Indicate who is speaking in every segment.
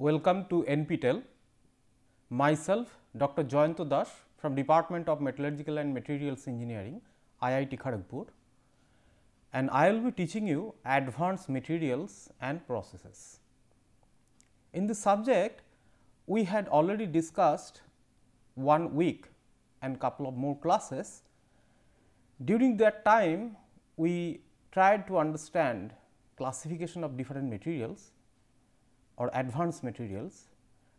Speaker 1: welcome to NPTEL. Myself Dr. Jayanto Das from Department of Metallurgical and Materials Engineering, IIT Kharagpur, and I will be teaching you advanced materials and processes. In this subject, we had already discussed 1 week and couple of more classes. During that time, we tried to understand classification of different materials or advanced materials.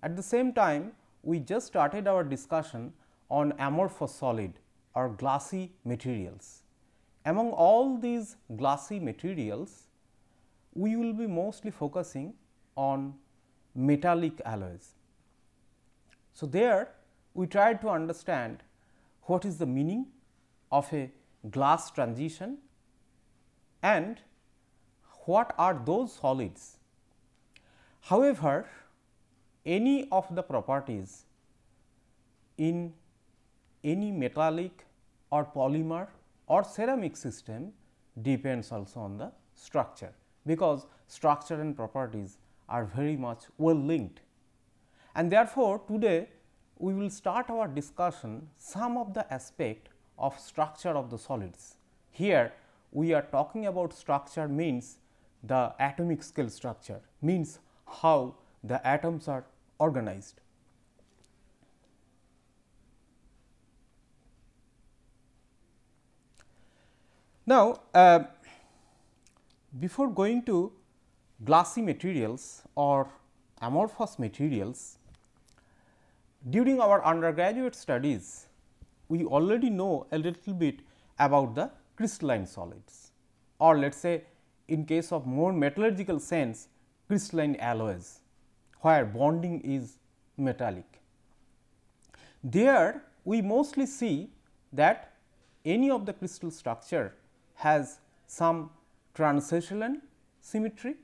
Speaker 1: At the same time, we just started our discussion on amorphous solid or glassy materials. Among all these glassy materials, we will be mostly focusing on metallic alloys. So, there we tried to understand what is the meaning of a glass transition and what are those solids. However, any of the properties in any metallic or polymer or ceramic system depends also on the structure, because structure and properties are very much well linked. And therefore, today we will start our discussion some of the aspect of structure of the solids. Here we are talking about structure means the atomic scale structure, means how the atoms are organized. Now, before going to glassy materials or amorphous materials, during our undergraduate studies, we already know a little bit about the crystalline solids, or let us say in case of more metallurgical sense, crystalline alloys, where bonding is metallic. There we mostly see that any of the crystal structure has some transition symmetry,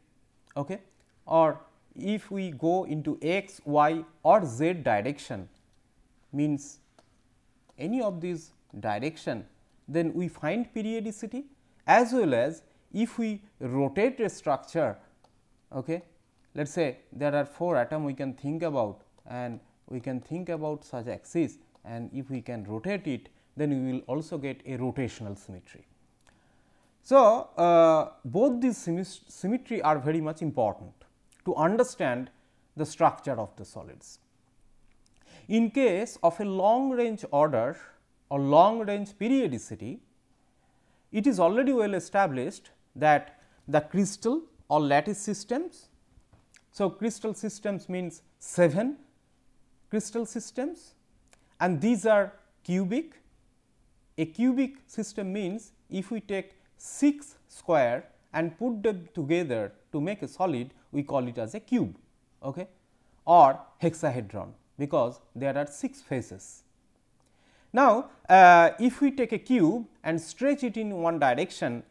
Speaker 1: okay? Or if we go into x, y or z direction, means any of these direction, then we find periodicity, as well as if we rotate a structure, okay, let us say there are 4 atoms we can think about, and we can think about such axis, and if we can rotate it, then we will also get a rotational symmetry. So, both these symmetry are very much important to understand the structure of the solids. In case of a long range order or long range periodicity, it is already well established that the crystal or lattice systems. So, crystal systems means 7 crystal systems, and these are cubic. A cubic system means if we take 6 square and put them together to make a solid, we call it as a cube, okay, or hexahedron, because there are 6 faces. Now, if we take a cube and stretch it in one direction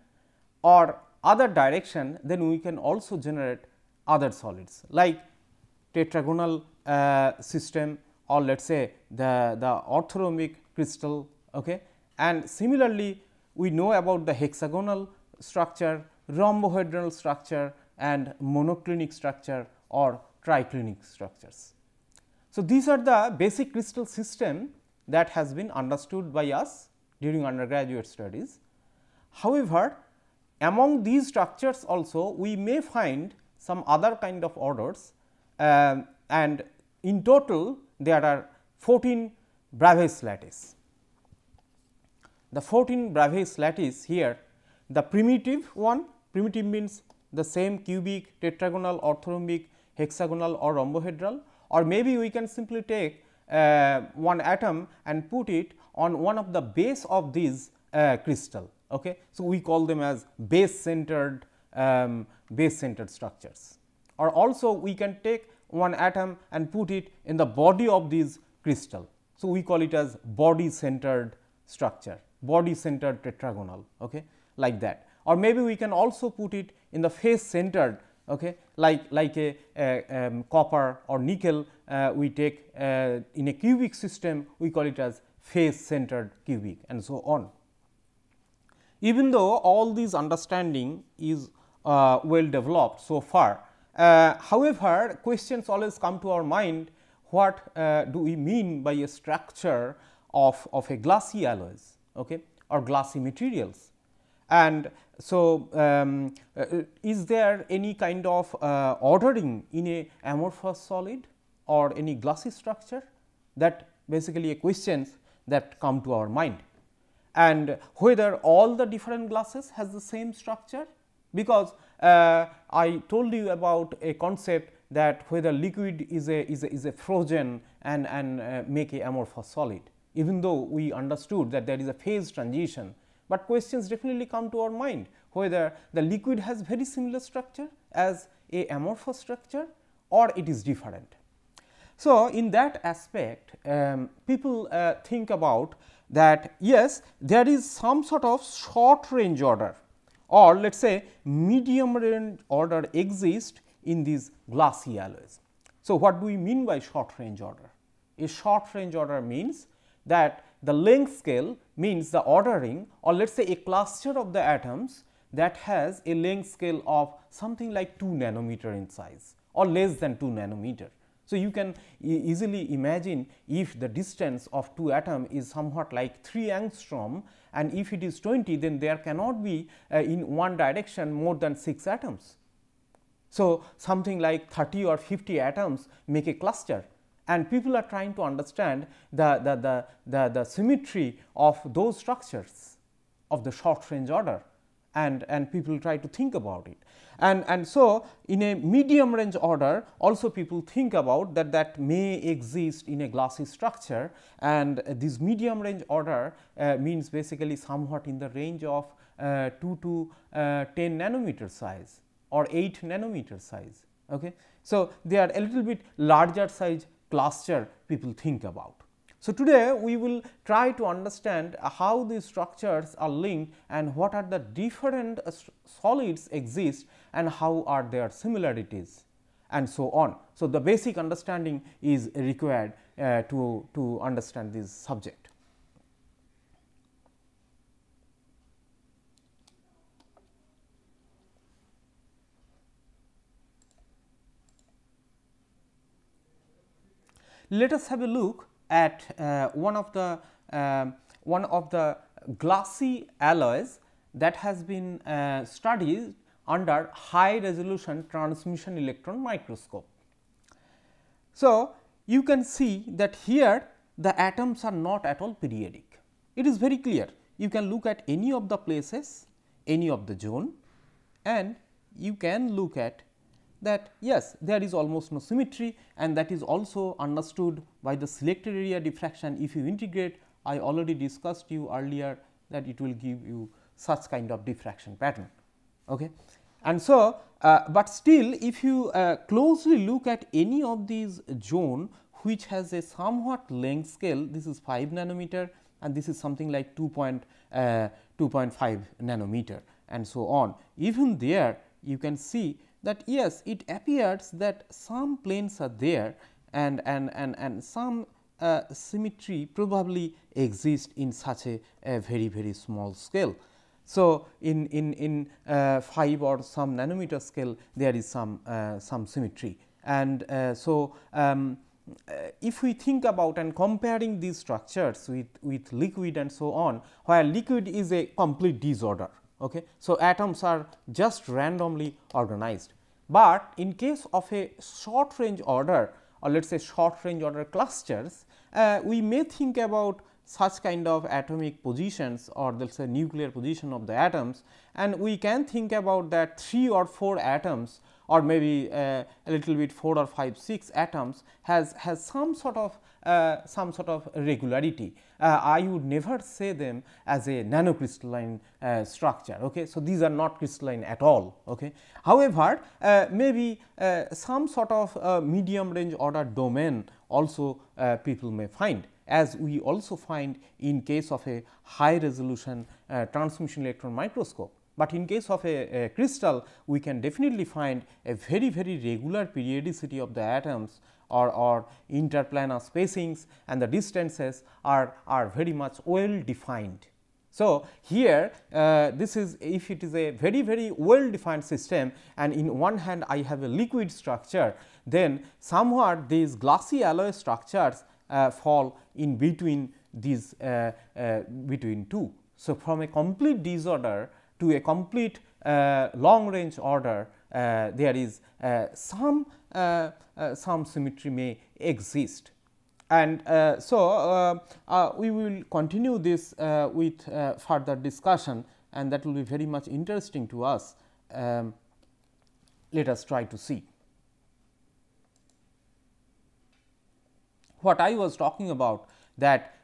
Speaker 1: or other direction, then we can also generate other solids like tetragonal system, or let us say the orthorhombic crystal, okay. And similarly, we know about the hexagonal structure, rhombohedral structure and monoclinic structure or triclinic structures. So, these are the basic crystal system that has been understood by us during undergraduate studies. However, among these structures also we may find some other kind of orders, and in total there are 14 Bravais lattice. The 14 Bravais lattice here, the primitive one, primitive means the same cubic, tetragonal, orthorhombic, hexagonal or rhombohedral, or maybe we can simply take one atom and put it on one of the base of these crystal. Okay. So, we call them as base centered structures, or also we can take one atom and put it in the body of these crystal. So, we call it as body centered structure, body centered tetragonal, okay, like that, or maybe we can also put it in the face centered, okay, like a copper or nickel we take in a cubic system, we call it as face centered cubic, and so on. Even though all these understanding is well developed so far, However, questions always come to our mind, what do we mean by a structure of a glassy alloys, okay, or glassy materials. And so, is there any kind of ordering in a amorphous solid or any glassy structure? That basically a questions that come to our mind, and whether all the different glasses has the same structure, because I told you about a concept that whether liquid is a frozen and make a amorphous solid, even though we understood that there is a phase transition, but questions definitely come to our mind whether the liquid has very similar structure as a amorphous structure or it is different. So, in that aspect, people think about that yes, there is some sort of short range order, or let us say medium range order exists in these glassy alloys. So, what do we mean by short range order? A short range order means that the length scale means the ordering, or let us say a cluster of the atoms that has a length scale of something like 2 nanometer in size or less than 2 nanometer. So, you can easily imagine if the distance of 2 atom is somewhat like 3 angstrom, and if it is 20, then there cannot be in one direction more than 6 atoms. So, something like 30 or 50 atoms make a cluster, and people are trying to understand the symmetry of those structures of the short range order, and people try to think about it. And so, in a medium range order also people think about that may exist in a glassy structure, and this medium range order means basically somewhat in the range of 2 to 10 nanometer size or 8 nanometer size. Okay. So, they are a little bit larger size cluster people think about. So, today we will try to understand how these structures are linked and what are the different solids exist and how are their similarities and so on. So, the basic understanding is required to understand this subject. Let us have a look at one of the glassy alloys that has been studied under high resolution transmission electron microscope. So, you can see that here the atoms are not at all periodic. It is very clear. You can look at any of the places, any of the zone, and you can look at that yes, there is almost no symmetry, and that is also understood by the selected area diffraction. If you integrate, I already discussed you earlier that it will give you such kind of diffraction pattern. Okay. And so, but still if you closely look at any of these zone which has a somewhat length scale, this is 5 nanometer and this is something like 2.5 nanometer and so on. Even there you can see that yes, it appears that some planes are there and some symmetry probably exists in such a very small scale. So, in 5 or some nanometer scale there is some symmetry, and so if we think about and comparing these structures with liquid and so on, where liquid is a complete disorder. Okay. So, atoms are just randomly organized, but in case of a short range order or let us say short range order clusters, we may think about such kind of atomic positions or let us say nuclear position of the atoms, and we can think about that 3 or 4 atoms or maybe a little bit 4 or 5, 6 atoms has some sort of regularity. I would never say them as a nanocrystalline structure. Okay. So, these are not crystalline at all. Okay. However, maybe some sort of medium range order domain also people may find, as we also find in case of a high resolution transmission electron microscope. But in case of a crystal, we can definitely find a very regular periodicity of the atoms or interplanar spacings, and the distances are very much well defined. So, here this is, if it is a very well defined system and in one hand I have a liquid structure, then somewhat these glassy alloy structures fall in between these between two. So, from a complete disorder to a complete long range order, there is some symmetry may exist. And we will continue this with further discussion, and that will be very much interesting to us. Let us try to see. What I was talking about, that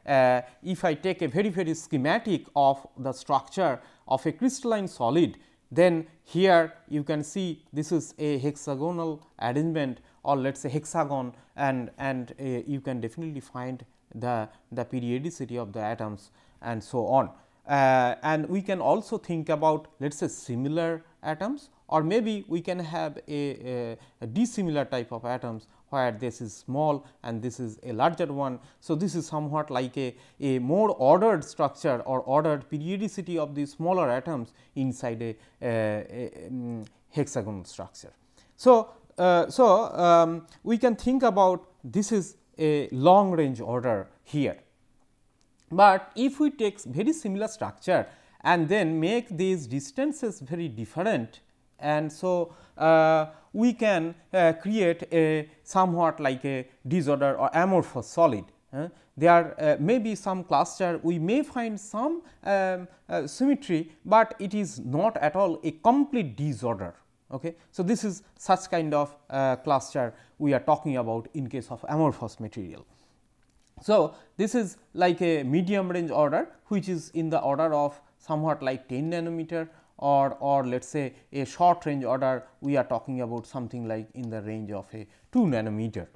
Speaker 1: if I take a very schematic of the structure of a crystalline solid, then here you can see this is a hexagonal arrangement, or let us say hexagon, and you can definitely find the periodicity of the atoms and so on. And we can also think about, let us say, similar atoms, or maybe we can have a dissimilar type of atoms where this is small and this is a larger one. So, this is somewhat like a more ordered structure or ordered periodicity of the smaller atoms inside a hexagonal structure. So, we can think about this is a long range order here, but if we take very similar structure and then make these distances very different, and so we can create a somewhat like a disorder or amorphous solid. There may be some cluster, we may find some symmetry, but it is not at all a complete disorder. Okay. So, this is such kind of cluster we are talking about in case of amorphous material. So, this is like a medium range order, which is in the order of somewhat like 10 nanometer, or let us say a short range order, we are talking about something like in the range of a 2 nanometer.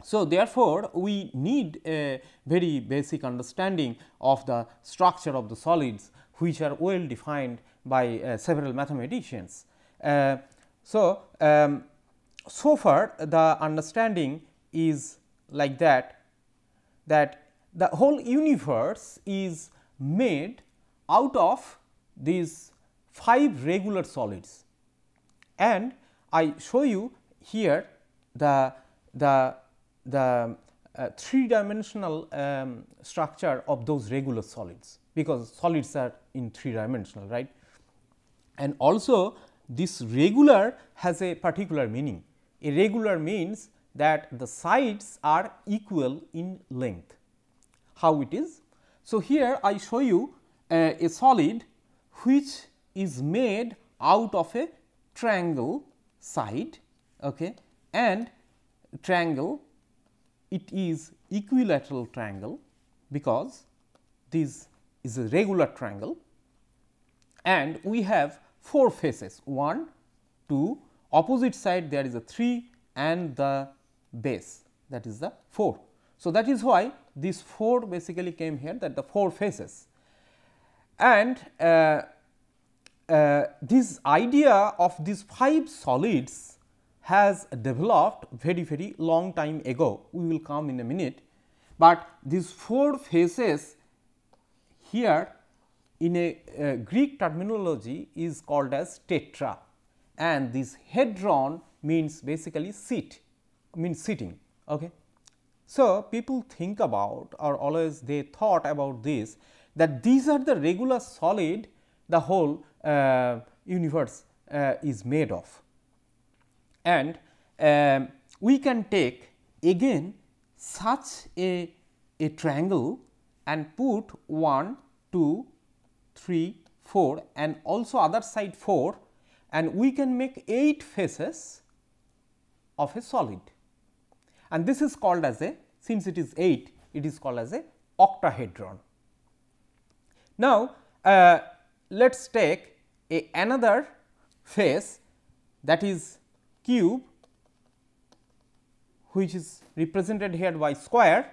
Speaker 1: So, therefore, we need a very basic understanding of the structure of the solids, which are well defined by several mathematicians. So far the understanding is like that the whole universe is made out of these 5 regular solids, and I show you here the 3-dimensional structure of those regular solids, because solids are in 3-dimensional, right. And also this regular has a particular meaning. A regular means that the sides are equal in length. How it is? So, here I show you a solid which is made out of a triangle side, okay, and triangle, it is equilateral triangle, because this is a regular triangle, and we have 4 faces, 1, 2, opposite side there is a 3, and the base, that is the 4. So, that is why these 4 basically came here, that the 4 faces. And this idea of these 5 solids has developed very long time ago, we will come in a minute, but these 4 faces here in a Greek terminology is called as tetra, and this hedron means basically seat, means sitting. Okay. So, people think about, or always they thought about this, that these are the regular solid the whole universe is made of. And we can take again such a triangle and put 1, 2, 3, 4 and also other side 4, and we can make 8 faces of a solid, and this is called as a, since it is 8, it is called as a octahedron. Now, let us take another face, that is cube, which is represented here by square,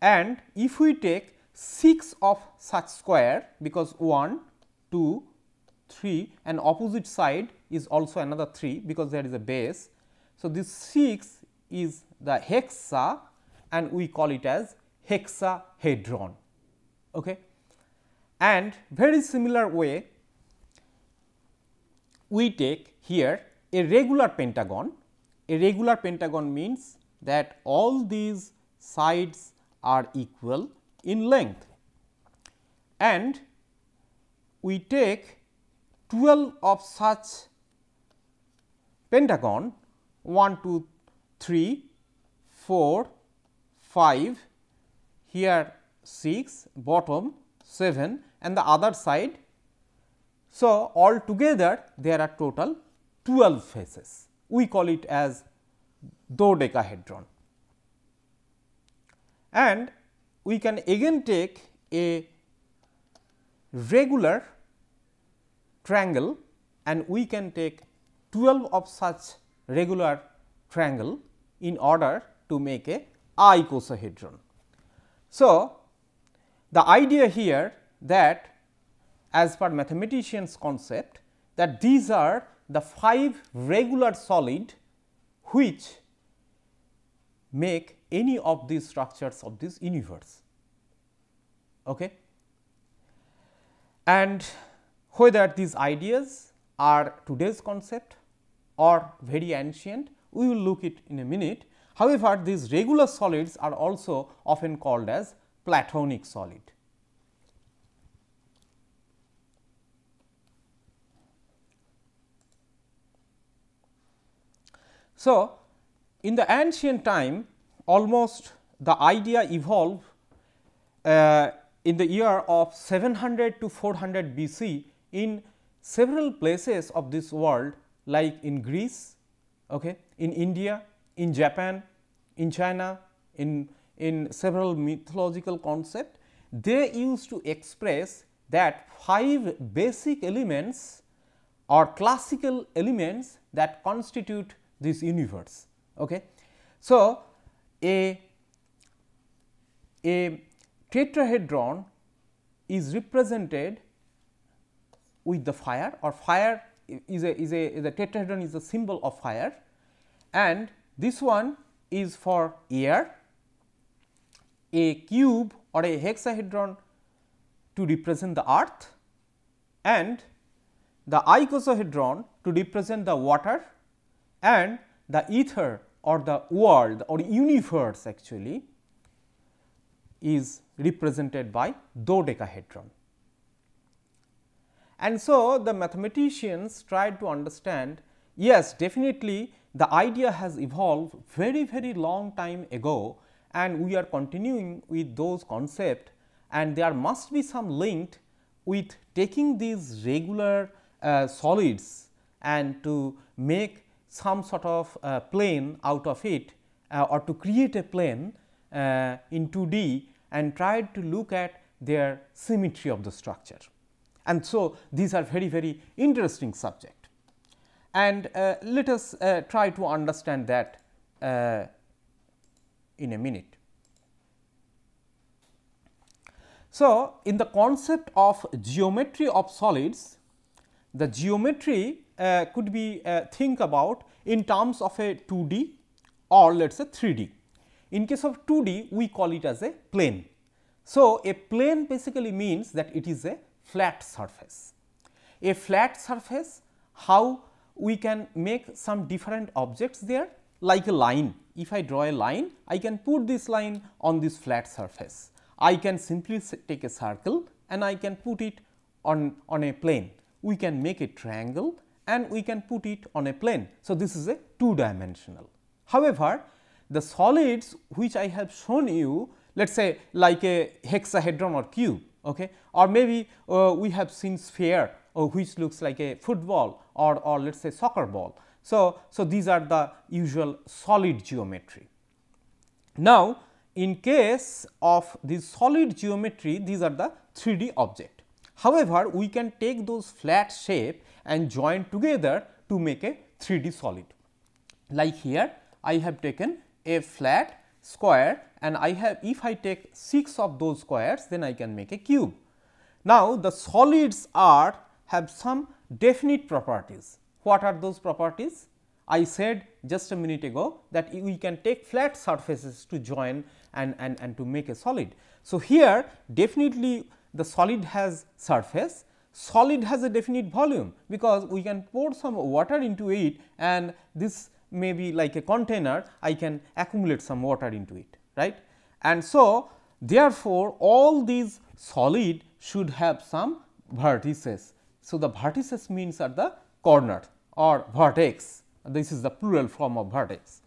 Speaker 1: and if we take 6 of such square, because 1, 2, 3 and opposite side is also another 3, because there is a base. So, this 6 is the hexa, and we call it as hexahedron. Okay. and very similar way we take here a regular pentagon. A regular pentagon means that all these sides are equal in length, and we take 12 of such pentagon 1, 2, 3, 4, 5, here 6, bottom 7 and the other side. So, altogether there are total 12 faces. We call it as dodecahedron, and we can again take a regular triangle and we can take 12 of such regular triangle in order to make a icosahedron. So, the idea here that as per mathematicians concept that these are the 5 regular solid which make any of these structures of this universe. Okay. And whether these ideas are today's concept or very ancient, we will look it in a minute. However, these regular solids are also often called as Platonic solid. So, in the ancient time, almost the idea evolved in the year of 700 to 400 BC in several places of this world, like in Greece, okay, in India, in Japan, in China, in several mythological concepts. They used to express that 5 basic elements or classical elements that constitute this universe. Okay. So, a tetrahedron is represented with the fire, or fire is the tetrahedron is a symbol of fire, and this one is for air, a cube or a hexahedron to represent the earth, and the icosahedron to represent the water, and the ether or the world or universe actually is represented by dodecahedron. And so, the mathematicians tried to understand, yes, definitely the idea has evolved very long time ago, and we are continuing with those concepts, and there must be some link with taking these regular solids and to make some sort of plane out of it, or to create a plane in 2D and tried to look at their symmetry of the structure. And so, these are very interesting subject, and let us try to understand that in a minute. So, in the concept of geometry of solids, the geometry could be think about in terms of a 2D or let us say 3D. In case of 2D, we call it as a plane. So, a plane basically means that it is a flat surface. A flat surface, how we can make some different objects there, like a line. If I draw a line, I can put this line on this flat surface. I can simply take a circle and I can put it on a plane. We can make a triangle and we can put it on a plane. So, this is a 2-dimensional. However, the solids which I have shown you, let us say like a hexahedron or cube, okay, or maybe we have seen sphere which looks like a football or let us say soccer ball. So, these are the usual solid geometry. Now, in case of this solid geometry, these are the 3D object. However, we can take those flat shape and join together to make a 3D solid. Like here, I have taken a flat square, and I have, if I take 6 of those squares, then I can make a cube. Now, the solids are have some definite properties. What are those properties? I said just a minute ago that we can take flat surfaces to join and to make a solid. So, here definitely the solid has surface, solid has a definite volume, because we can pour some water into it and this may be like a container, I can accumulate some water into it, right. And so, therefore, all these solid should have some vertices. So, the vertices means at the corner or vertex, this is the plural form of vertex.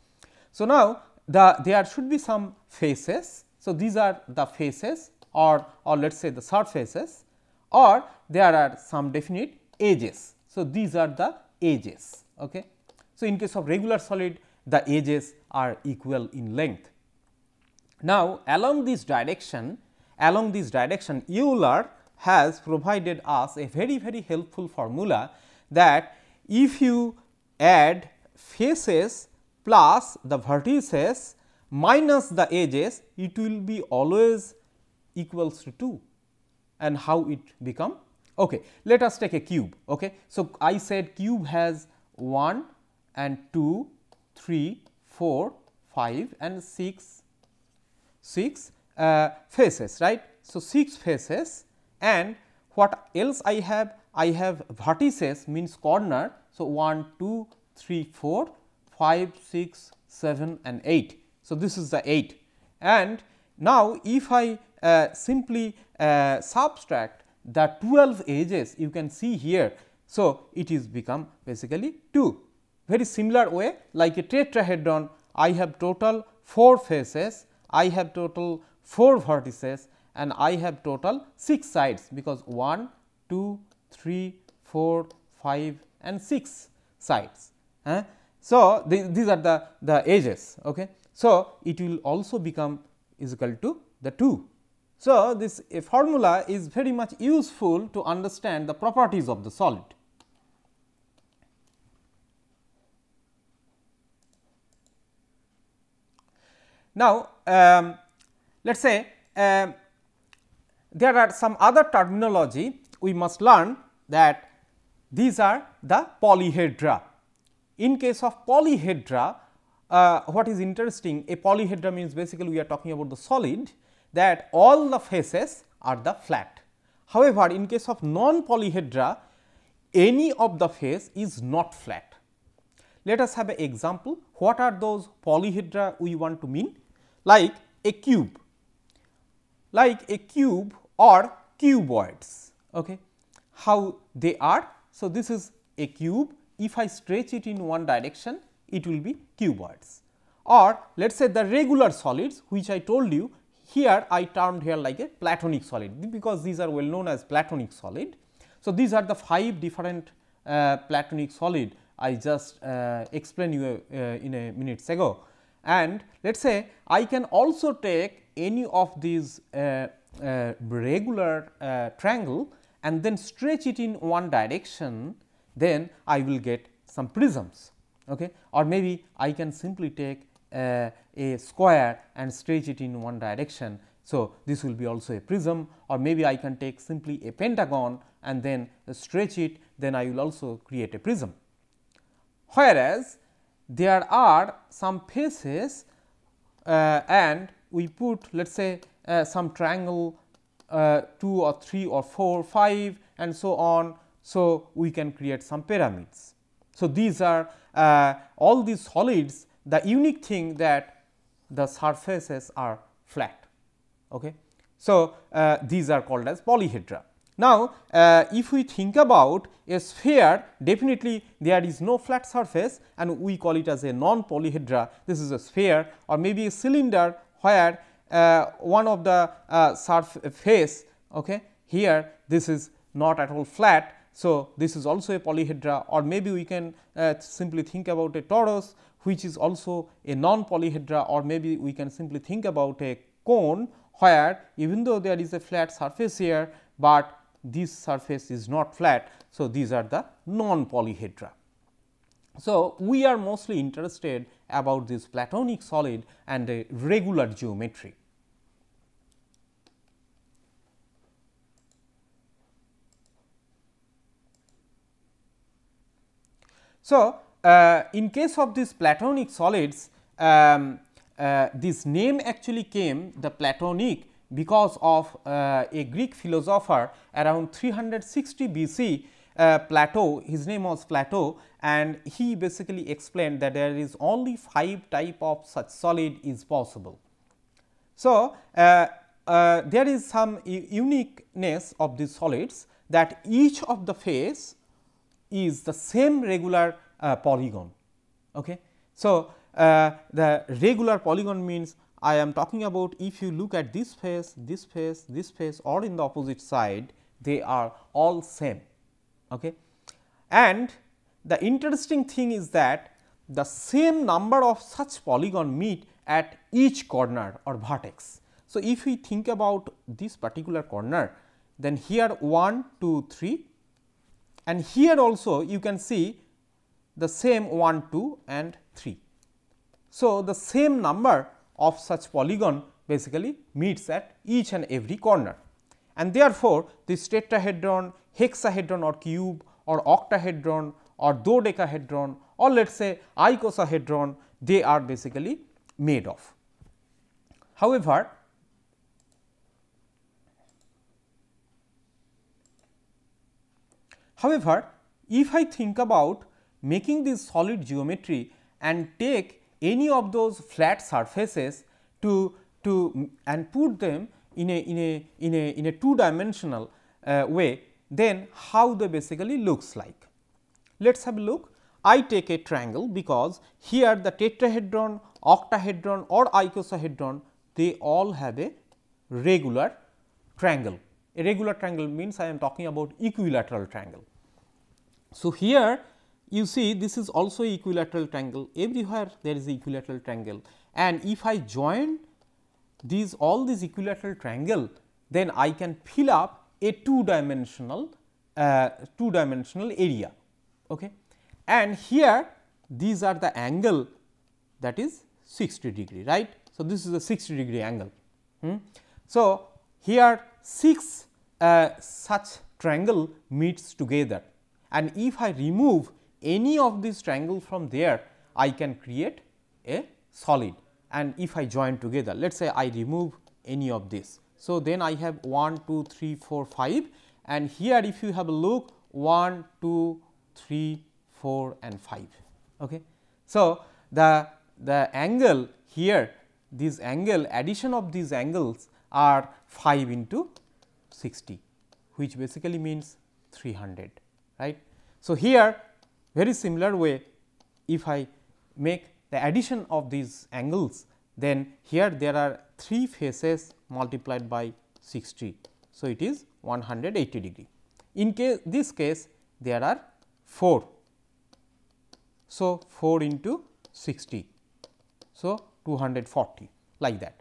Speaker 1: So, now there should be some faces. So, these are the faces or let us say the surfaces, or there are some definite edges. So, these are the edges. Okay. So, in case of regular solid, the edges are equal in length. Now, along this direction Euler has provided us a very helpful formula that if you add faces plus the vertices minus the edges, it will be always equals to 2. And how it become? Okay. Let us take a cube. Okay. So, I said cube has 1 and 2, 3, 4, 5 and 6 faces, right. So, 6 faces, and what else I have? I have vertices means corner. So, 1, 2, 3, 4, 5, 6, 7 and 8. So, this is the 8, and now if I simply subtract the 12 edges, you can see here. So, it is become basically 2. Very similar way, like a tetrahedron, I have total 4 faces, I have total 4 vertices and I have total 6 sides, because 1, 2, 3, 4, 5 and 6 sides. So, these are the edges. Okay. So, it will also become is equal to the 2. So, this formula is very much useful to understand the properties of the solid. Now, let us say there are some other terminology we must learn, that these are the polyhedra. In case of polyhedra, what is interesting, a polyhedra means basically we are talking about the solid, that all the faces are the flat. However, in case of non-polyhedra, any of the face is not flat. Let us have an example. What are those polyhedra we want to mean? Like a cube or cuboids. Okay. How they are? So, this is a cube. If I stretch it in one direction, it will be cuboids. Or let us say the regular solids, which I told you, here I termed here like a platonic solid, because these are well known as platonic solid. So, these are the 5 different platonic solid I just explained you in a minutes ago. And let us say I can also take any of these regular triangle and then stretch it in one direction, then I will get some prisms. Okay. Or maybe I can simply take a square and stretch it in one direction. So, this will be also a prism, or maybe I can take simply a pentagon and then stretch it, then I will also create a prism. Whereas, there are some faces and we put let us say some triangle 2 or 3 or 4, 5 and so on. So, we can create some pyramids. So, these are all these solids, the unique thing that the surfaces are flat. Okay. So, these are called as polyhedra. Now, if we think about a sphere, definitely there is no flat surface and we call it as a non-polyhedra. This is a sphere, or maybe a cylinder where one of the surface, okay, here this is not at all flat. So, this is also a polyhedra, or maybe we can simply think about a torus, which is also a non-polyhedra, or maybe we can simply think about a cone where even though there is a flat surface here, but this surface is not flat. So, these are the non-polyhedra. So, we are mostly interested about this platonic solid and a regular geometry. So, in case of these platonic solids, this name actually came the platonic because of a Greek philosopher around 360 BC, Plateau, his name was Plateau, and he basically explained that there is only 5 type of such solid is possible. So, there is some uniqueness of these solids, that each of the face is the same regular polygon. Okay. So, the regular polygon means I am talking about if you look at this face, this face, this face, or in the opposite side, they are all same. Okay. And the interesting thing is that the same number of such polygon meet at each corner or vertex. So, if we think about this particular corner, then here 1, 2, 3, and here also you can see the same 1, 2 and 3. So, the same number of such polygon basically meets at each and every corner, and therefore, this tetrahedron, hexahedron or cube or octahedron or dodecahedron or let us say icosahedron, they are basically made of. However, if I think about making this solid geometry and take any of those flat surfaces and put them in a two dimensional way, then how they basically looks like. Let us have a look. I take a triangle because here the tetrahedron, octahedron or icosahedron, they all have a regular triangle. A regular triangle means I am talking about equilateral triangle. So, here you see this is also equilateral triangle, everywhere there is equilateral triangle, and if I join all these equilateral triangle, then I can fill up a two dimensional area. Okay. And here these are the angle that is 60 degree, right. So, this is a 60 degree angle. So, here 6 such triangle meets together, and if I remove any of these triangle from there, I can create a solid, and if I join together, let us say I remove any of this. So, then I have 1, 2, 3, 4, 5, and here if you have a look 1, 2, 3, 4 and 5. Okay. So, the angle here, this angle, addition of these angles are 5 into 60, which basically means 300, right. So, here very similar way, if I make the addition of these angles, then here there are 3 faces multiplied by 60. So, it is 180 degree. In this case there are 4. So, 4 into 60. So, 240 like that.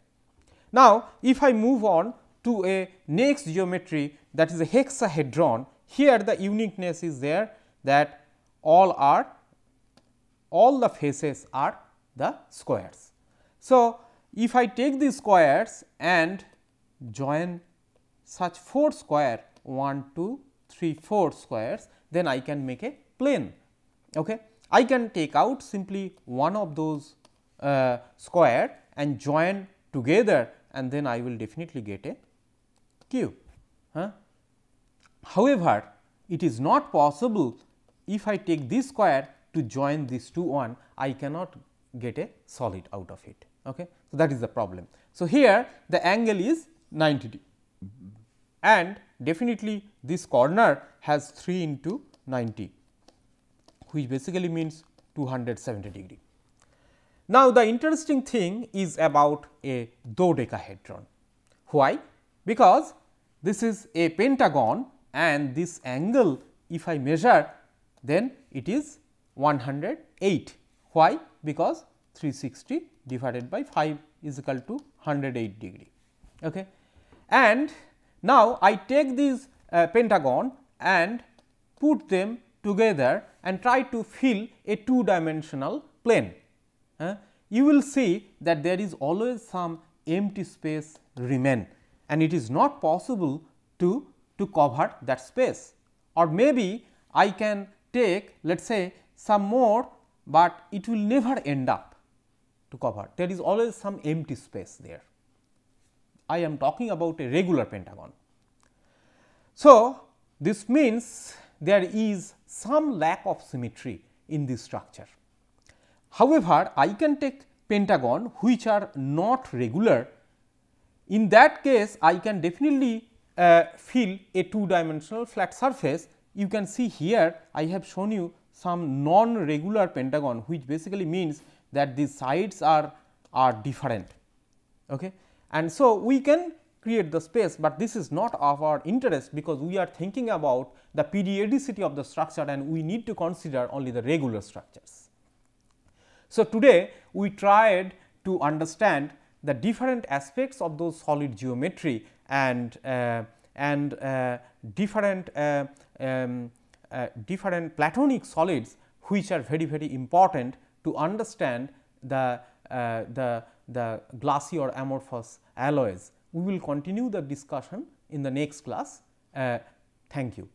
Speaker 1: Now, if I move on to a next geometry, that is a hexahedron, here the uniqueness is there that all the faces are the squares. So, if I take these squares and join such 4 square 1, 2, 3, 4 squares, then I can make a plane. Okay. I can take out simply one of those square and join together, and then I will definitely get a cube. However, it is not possible if I take this square to join these two one, I cannot get a solid out of it. Okay. So, that is the problem. So, here the angle is 90 degree, and definitely this corner has 3 into 90, which basically means 270 degree. Now, the interesting thing is about a dodecahedron. Why? Because this is a pentagon, and this angle if I measure, then it is 108. Why? Because 360 divided by 5 is equal to 108 degree. Okay. And now, I take these pentagon and put them together and try to fill a two dimensional plane. You will see that there is always some empty space remain, and it is not possible to cover that space, or maybe I can take let us say some more, but it will never end up to cover. There is always some empty space there. I am talking about a regular pentagon. So, this means there is some lack of symmetry in this structure. However, I can take pentagon which are not regular. In that case, I can definitely fill a two-dimensional flat surface. You can see here I have shown you some non-regular pentagon, which basically means that the sides are different. Okay. And so, we can create the space, but this is not of our interest, because we are thinking about the periodicity of the structure and we need to consider only the regular structures. So, today we tried to understand the different aspects of those solid geometry and different Platonic solids, which are very important to understand the glassy or amorphous alloys. We will continue the discussion in the next class. Thank you.